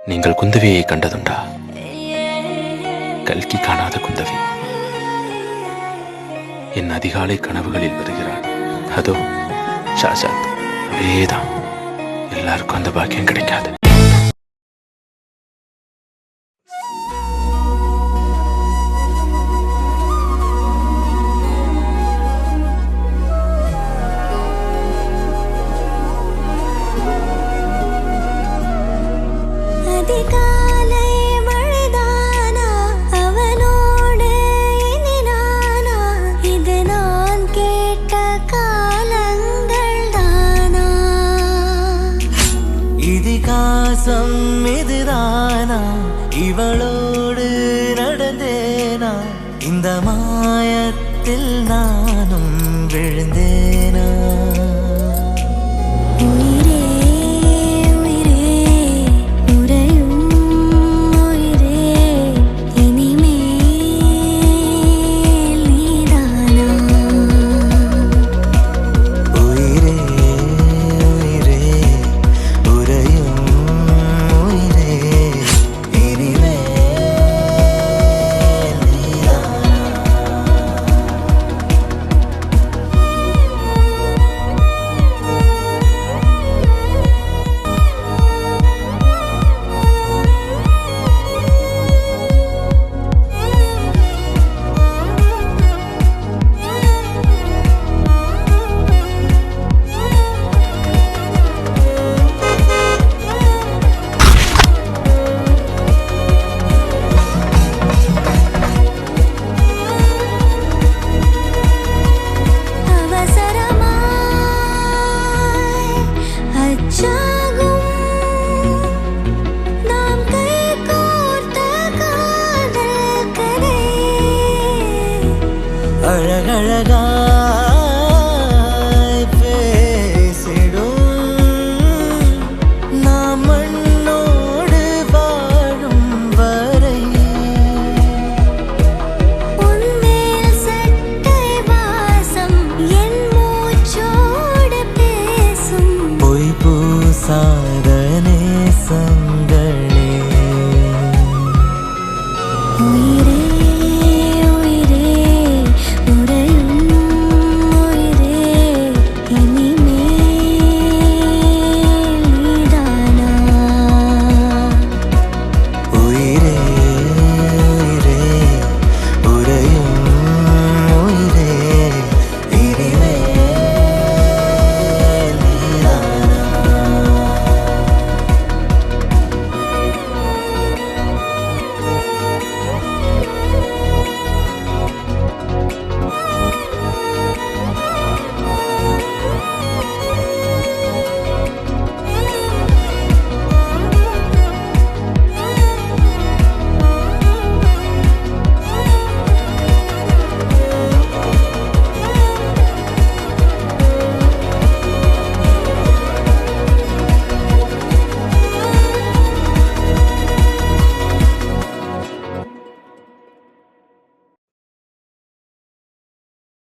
நீங்கள் குந்தவியை கண்டதுண்டா? கல்கி காணாத குந்தவி என் அதிகாலை கனவுகளில் வருகிறாள். அதோ ஷாஜாத். அதேதான், எல்லாருக்கும் அந்த பாக்கியம் கிடைக்காது. இதுதானா இவளோடு நடந்தேனா? இந்த மாயத்தில் நானும் விழுந்தேனா? அழகழகாய் பேசிடும் நாம் மண்ணோடு வாழும் வரை உன்மேல் சட்டை வாசம் என் மூச்சோடு பேசும் பொய் பூசாத